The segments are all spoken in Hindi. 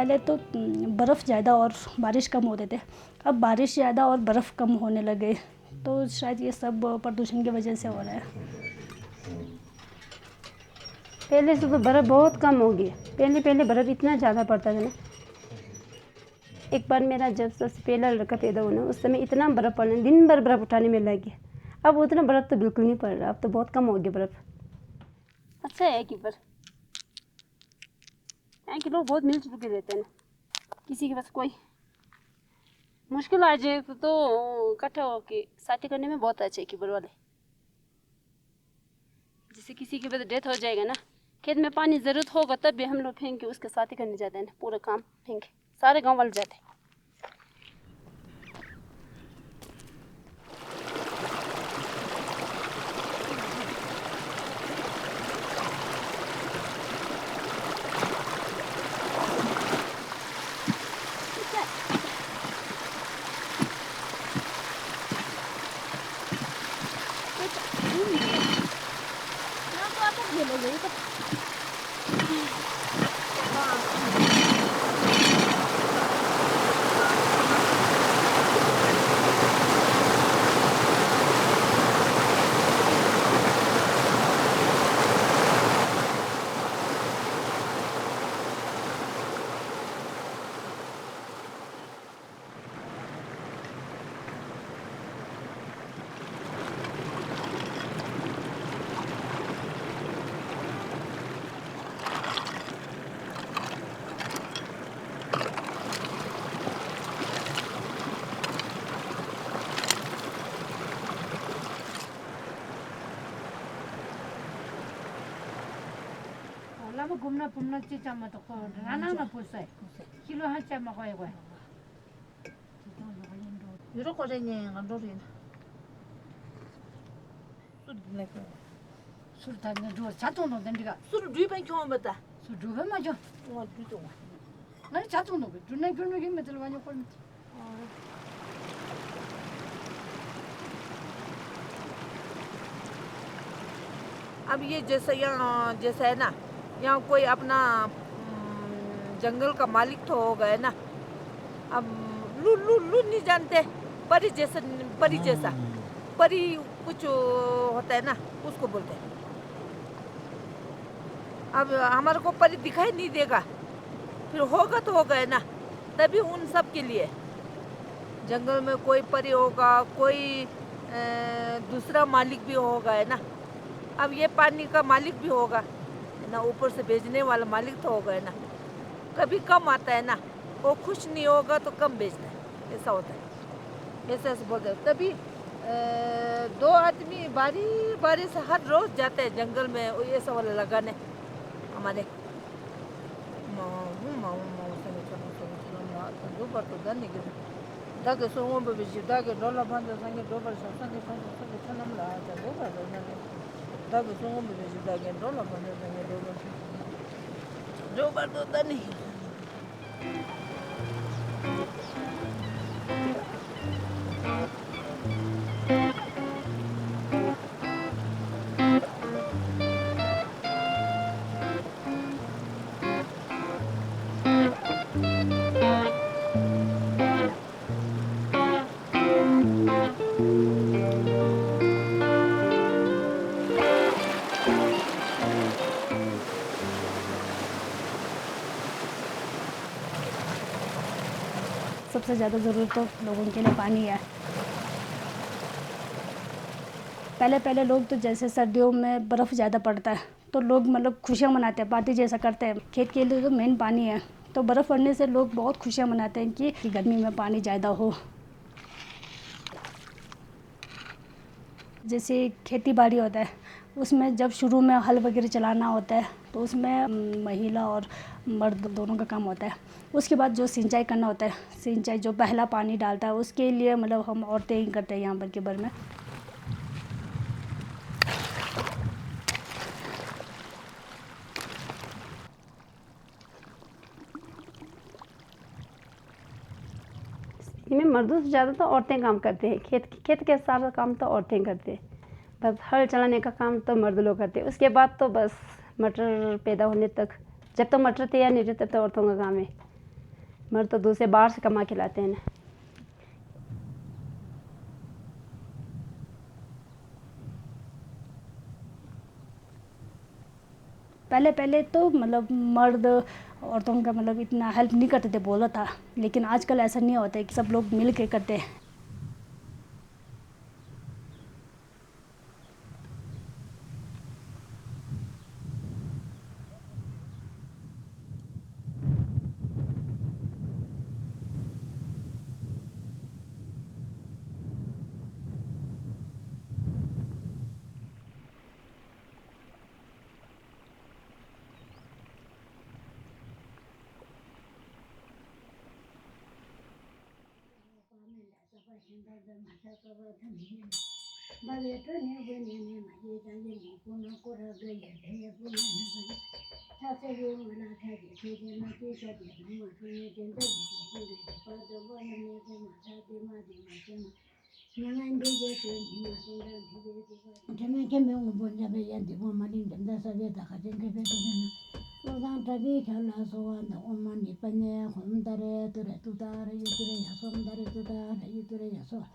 पहले तो बर्फ़ ज़्यादा और बारिश कम होते थे, अब बारिश ज़्यादा और बर्फ़ कम होने लगे, तो शायद ये सब प्रदूषण की वजह से हो रहा है। पहले से तो बर्फ़ बहुत कम हो गई। पहले बर्फ़ इतना ज़्यादा पड़ता था ना। एक बार मेरा जब सबसे पहला लड़का पैदा हुआ ना, उस समय इतना बर्फ़ पड़ने, दिन भर बर्फ़ उठाने में लग गया। अब उतना बर्फ़ तो बिल्कुल नहीं पड़ रहा, अब तो बहुत कम हो गया बर्फ़। अच्छा है कि पर यहाँ के लोग बहुत मिलजुल के रहते हैं ना, किसी के पास कोई मुश्किल आ जाए तो इकट्ठा होके शादी करने में बहुत अच्छे की वाले। जैसे किसी के पास डेथ हो जाएगा ना, खेत में पानी ज़रूरत होगा तब भी हम लोग फेंक के उसके शादी करने जाते हैं ना, पूरा काम फेंक सारे गांव वाले जाते हैं। lama gumna pumna chi chama to ko rana na pusai kilo ha chama ko ego yuro ko renye ngandorin sur dile ko sur ta ne do chato no dendiga sur du ban kyo mata sur du ban ma jo wa du to na chato no du ne gurno gi metel wa ko अब ये जैसे यहाँ जैसा है ना, यहाँ कोई अपना जंगल का मालिक तो हो गए ना, अब लू लू लू नहीं जानते, परी जैसा परी कुछ होता है ना, उसको बोलते हैं। अब हमारे को परी दिखाई नहीं देगा, फिर होगा तो हो गए ना, तभी उन सब के लिए जंगल में कोई परी होगा, कोई दूसरा मालिक भी होगा है ना। अब ये पानी का मालिक भी होगा ना, ऊपर से भेजने वाला मालिक तो होगा है ना। कभी कम आता है ना, वो खुश नहीं होगा तो कम भेजता है, ऐसा होता है। ऐसे बोलते हैं। तभी 2 आदमी बारी से हर रोज जाते हैं जंगल में ऐसा वाला लगाने हमारे सबसे ज़्यादा ज़रूरत तो लोगों के लिए पानी है। पहले लोग तो जैसे सर्दियों में बर्फ़ ज़्यादा पड़ता है तो लोग मतलब खुशियाँ मनाते हैं, पार्टी जैसा करते हैं। खेत के लिए तो मेन पानी है, तो बर्फ़ पड़ने से लोग बहुत खुशियाँ मनाते हैं कि गर्मी में पानी ज़्यादा हो। जैसे खेती बाड़ी होता है, उसमें जब शुरू में हल वगैरह चलाना होता है तो उसमें महिला और मर्द दोनों का काम होता है। उसके बाद जो सिंचाई करना होता है, सिंचाई जो पहला पानी डालता है उसके लिए मतलब हम औरतें ही करते हैं यहाँ पर के बर में। इनमें मर्दों से ज़्यादा तो औरतें काम करते हैं। खेत के सारा काम तो औरतें करते हैं। बस हल चलाने का काम तो मर्द लोग करते हैं। उसके बाद तो बस मटर पैदा होने तक, जब तक मटर तैयार नहीं रहता तब तो औरतों का काम है। मर्द तो दूसरे बाहर से कमा के लाते हैं ना। पहले तो मतलब मर्द औरतों का मतलब इतना हेल्प नहीं करते थे, बोला था, लेकिन आजकल ऐसा नहीं होता है कि सब लोग मिल के करते हैं।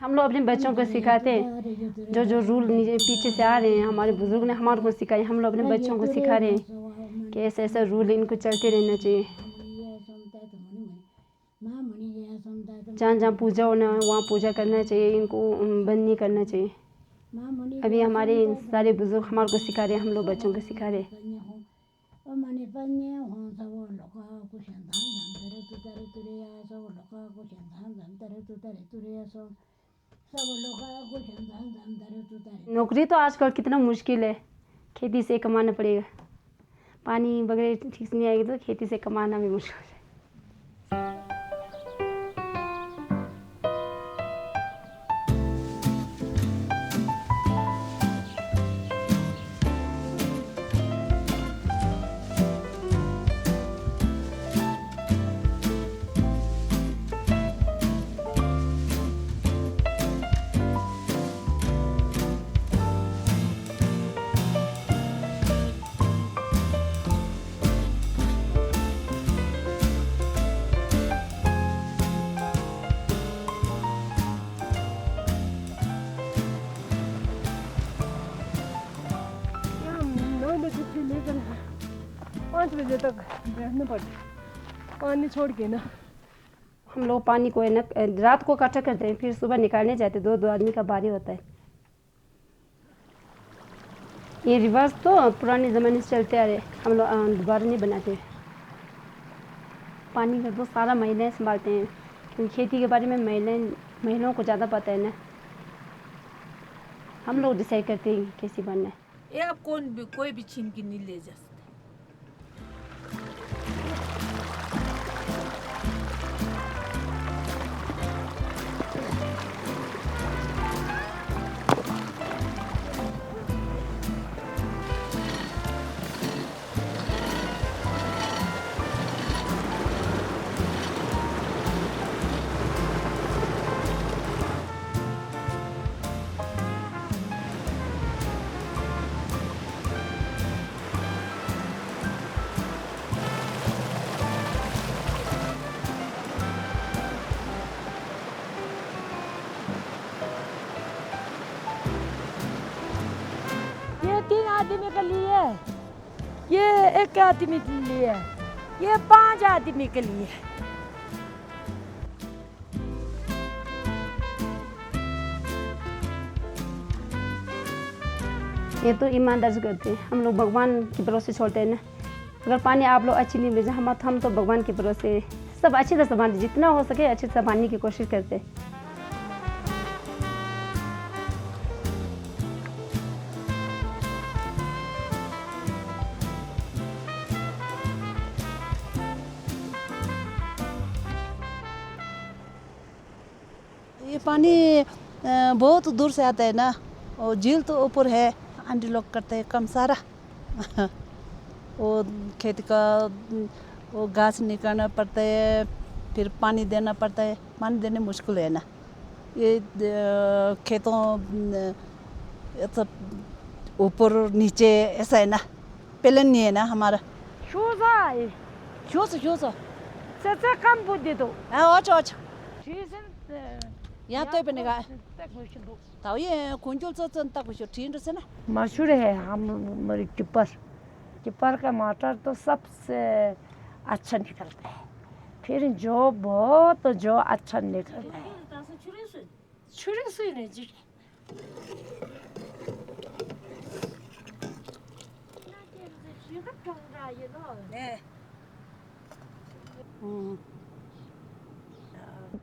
हम लोग अपने बच्चों को सिखाते हैं जो रूल पीछे से आ रहे हैं, हमारे बुजुर्ग ने हमारे को सिखाए, हम लोग अपने बच्चों को सिखा रहे हैं कि ऐसा ऐसा रूल इनको चलते रहना चाहिए। जहाँ जहाँ पूजा होना वहाँ पूजा करना चाहिए, इनको बंद नहीं करना चाहिए। अभी हमारे सारे बुजुर्ग हमारे को सिखा रहे हैं, हम लोग बच्चों को सिखा रहे हैं। नौकरी तो आजकल कितना मुश्किल है, खेती से कमाना पड़ेगा। पानी वगैरह ठीक से नहीं आएगी तो खेती से कमाना भी मुश्किल है। लेकर 5 बजे तक रहना पड़ता पानी छोड़ के ना। हम लोग पानी को है ना रात को इकट्ठा करते हैं, फिर सुबह निकालने जाते हैं। 2 आदमी का बारी होता है। ये रिवाज तो पुराने ज़माने से चलते आ रहे, हम लोग दोबारा नहीं बनाते। पानी का तो सारा महिलाएं संभालते हैं, क्योंकि खेती के बारे में महिलाओं को ज़्यादा पता है ना। हम लोग डिसाइड करते हैं कैसे बनना है। ये अब कोई भी छीन के नहीं ले जा सकते। ये 3 आदमी के लिए, ये 1 आदमी के लिए, ये 5 आदमी के लिए। ये तो ईमानदारी से करते हैं। हम लोग भगवान के भरोसे छोड़ते हैं ना। अगर पानी आप लोग अच्छी नहीं भेजा, हम तो भगवान के भरोसे सब अच्छी तरह संभालते, जितना हो सके अच्छे से संभालने की कोशिश करते हैं। ये पानी बहुत दूर से आता है ना, और झील तो ऊपर है। आंटी लोग करते हैं कम सारा वो खेत का वो घास निकालना पड़ता है, फिर पानी देना पड़ता है। पानी देने मुश्किल है ना। ये खेतों सब ऊपर नीचे ऐसा है ना, प्लेन नहीं है ना हमारा। Sese kam budido. 어쩌 Tisen 야 또 베네가 tek mushidu. 다위에 곤졸 쩌쩐 딱 보셔 트인드스나 मशहूर है हमारी टिप्पर टिप्पर का मटर तो सबसे अच्छा निकलता है फिर जो अच्छा निकलता है छुरी सुई नहीं जी 네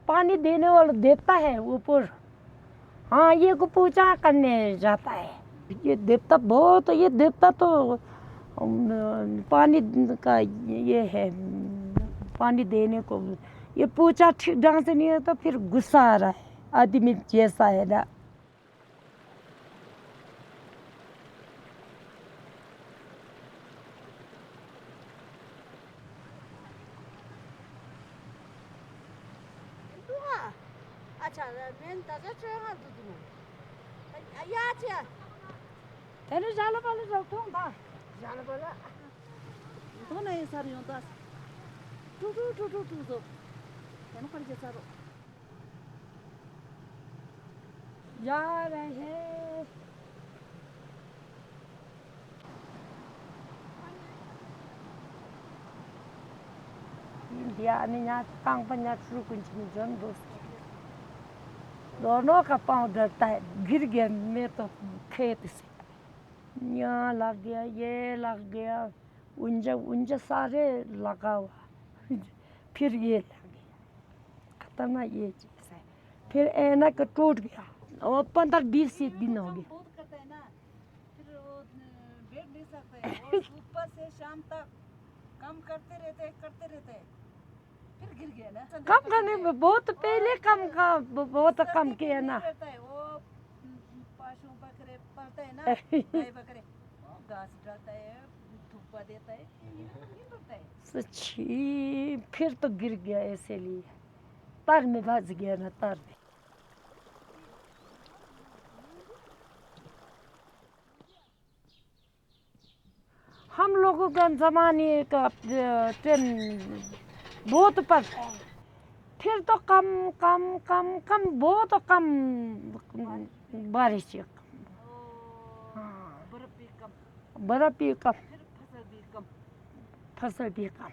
पानी देने वाला देवता है ऊपर हाँ ये को पूजा करने जाता है ये देवता बहुत ये देवता तो पानी का ये है पानी देने को ये पूजा ठीक ढंग से नहीं है तो फिर गुस्सा आ रहा है आदमी जैसा है ना अच्छा मैं ताजा चढ़ा दूँ या अच्छा तेरे जाला वाले जाता हूँ था जाला वाला तो नहीं सारी होता टू तो क्या कर सारो जा रहे हैं India ni nya kang banyak suruh kuncin John दोस्त दोनों का पाँव डरता है गिर गया मैं तो खेत से यहाँ लग गया ये लग गया उंजा सारे लगा हुआ फिर ये लग गया खतरनाक ये चीज़ है फिर ऐनक टूट गया और 15-20 दिन हो गया बहुत करता है ना फिर वो बैठ नहीं सकते और सुबह से शाम तक काम करते रहते फिर गिर गया ना कम करने में बहुत पहले बहुत कम किया ना रहता है वो पशु बकरे पलते हैं ना गाय बकरे घास डालता है धूपा देता है ये नहीं करता है सच्ची फिर तो गिर गया ऐसे लिए तार में फंस गया ना तार में हम लोगों का जमाने का ट्रेन बहुत पड़ता है फिर तो कम बहुत कम बारिश बर्फ भी कम फसल भी कम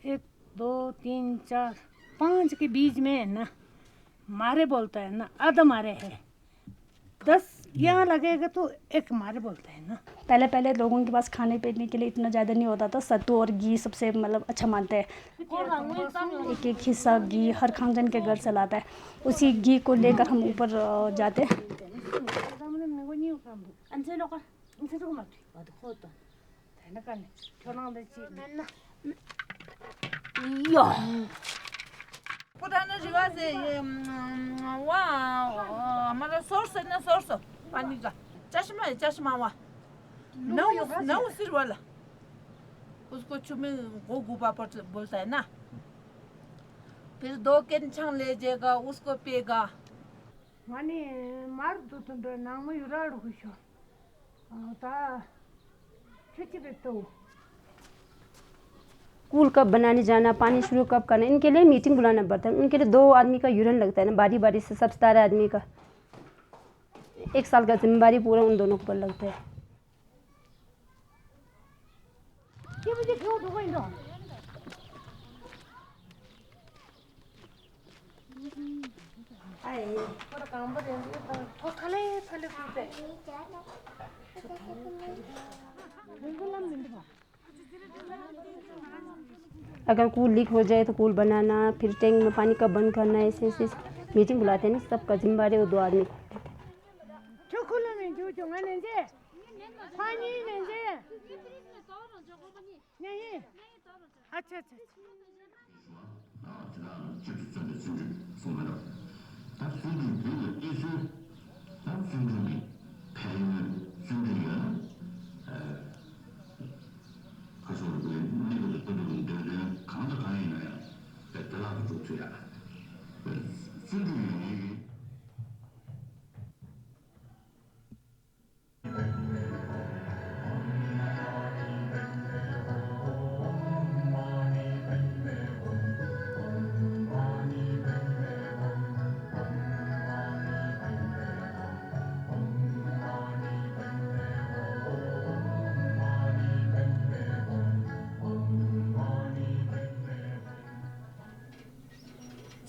एक दो तीन चार 5 के बीच में है ना मारे बोलता है ना आधा मारे है 10 यहाँ लगेगा तो एक मारे बोलता है ना पहले लोगों के पास खाने पीने के लिए इतना ज़्यादा नहीं होता था सत्तू और घी सबसे मतलब अच्छा मानते हैं एक एक हिस्सा घी हर खानदान के घर से लाता है उसी घी को लेकर हम ऊपर जाते हैं पुराना रिवाज है ये वहाँ हमारा सोर्स है ना सोर्स पानी का चश्मा है चश्मा वहाँ नौ सिर वाला उसको चुमे गुबा बोलता है ना फिर 2 कैन छान ले जाएगा उसको पिएगा 많이 말도 던데 나무 유라로 그셔. 다 छुट्टी तो कूल कब बनाने जाना, पानी शुरू कब करना, इनके लिए मीटिंग बुलाना पड़ता है। उनके लिए 2 आदमी का यूरन लगता है ना, बारी बारी से सब 17 आदमी का 1 साल का जिम्मेदारी पूरा उन दोनों के ऊपर लगता है। ये मुझे क्यों ढूंढ रही हो? आई थोड़ा काम पर तो थले करते अगर कूल लीक हो जाए तो कूल बनाना, फिर टैंक में पानी कब बंद करना, ऐसे ऐसे मीटिंग बुलाते हैं ना, सबका जिम्मेदारी वो 2 आदमी को देते हैं। 초콜릿은 조종하는데 환희는데 네 아차 아차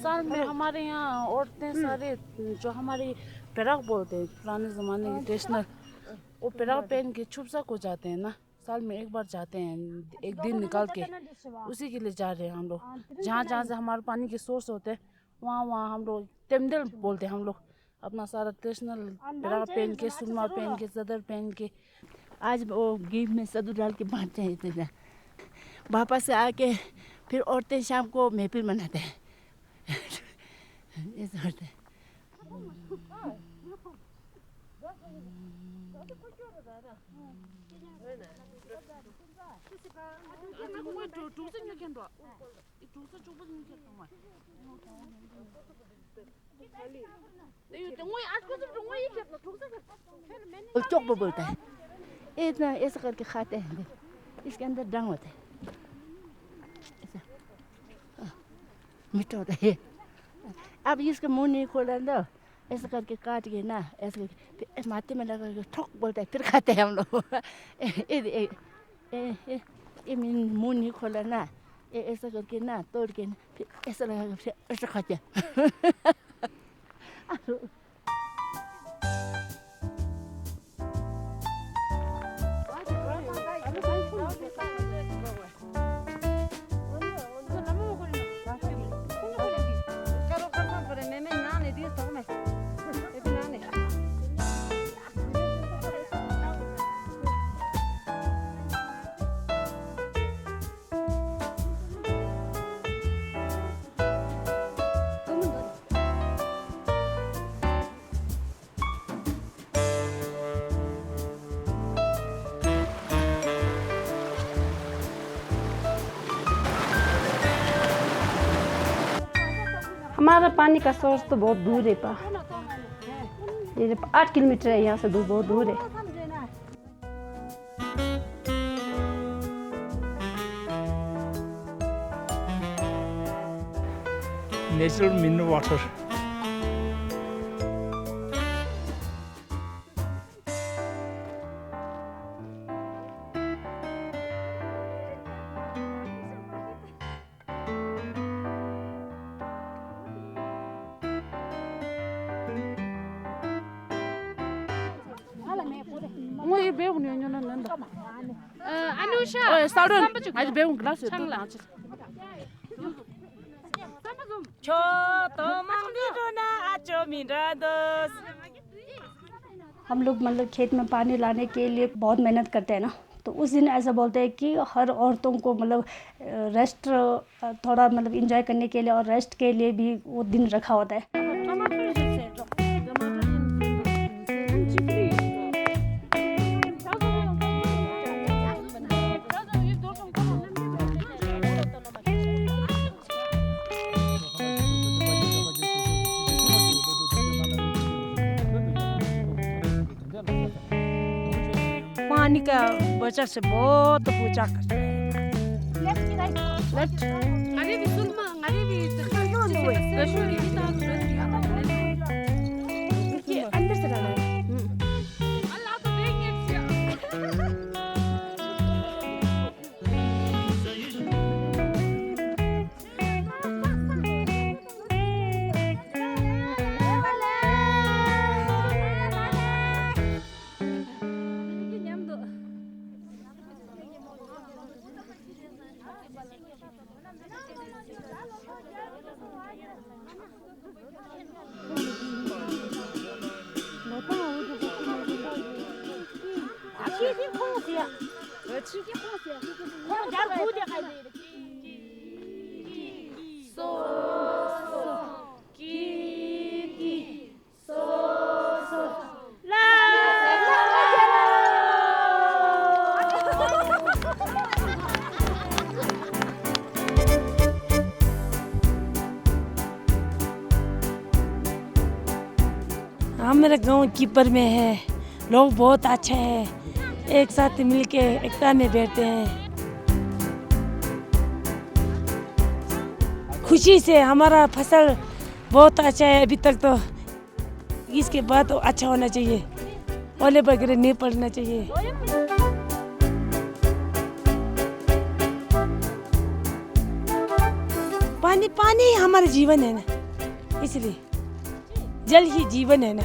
साल में हमारे यहाँ औरतें सारे जो हमारी पेराक बोलते हैं पुराने ज़माने की ट्रेडिशनल, वो पेराक पहन के छुपसा को जाते हैं ना, साल में एक बार जाते हैं, एक दिन निकाल के उसी के लिए जा रहे हैं हम लोग। जहाँ जहाँ से हमारे पानी के सोर्स होते हैं वहाँ वहाँ हम लोग टेमडल बोलते हैं हम लोग, अपना सारा ट्रेडिशनल पेराक पहन के, सुरमा पहन के, चादर पहन के। आज वो गेम में सदू डाल के बांटते हैं इतना। वापस से आके फिर औरतें शाम को महफिल मनाते हैं। ऐसा होता है। चौक पर बोलता है, इतना ऐसा करके खाते हैं, इसके अंदर डंग होता है, मीठा होता है। अब इसका मुंह नहीं खोला तो ऐसा करके काट के ना, ऐसा करके फिर माथे में लगा के ठोक बोलता है, फिर खाते हैं हम लोग। ये मुंह नहीं खोला ना, ऐसा करके ना तोड़ के ना, फिर ऐसा लगा के फिर ऐसा खाते हैं। हमारा पानी का सोर्स तो बहुत दूर है, 8 किलोमीटर है यहाँ से, दूर, बहुत दूर है। Natural mineral water. हम लोग मतलब खेत में पानी लाने के लिए बहुत मेहनत करते हैं ना, तो उस दिन ऐसा बोलते हैं कि हर औरतों को मतलब रेस्ट, थोड़ा मतलब एंजॉय करने के लिए और रेस्ट के लिए भी वो दिन रखा होता है। पानी का वजह से बहुत पूजा करते हैं। अंदर से डाला है। हमारे गांव कीपर में है, लोग बहुत अच्छे हैं, एक साथ मिलके एकता में बैठते हैं। खुशी से हमारा फसल बहुत अच्छा है अभी तक, तो इसके बाद तो अच्छा होना चाहिए, ओले वगैरह नहीं पड़ना चाहिए। पानी पानी हमारा जीवन है ना, इसलिए जल ही जीवन है ना।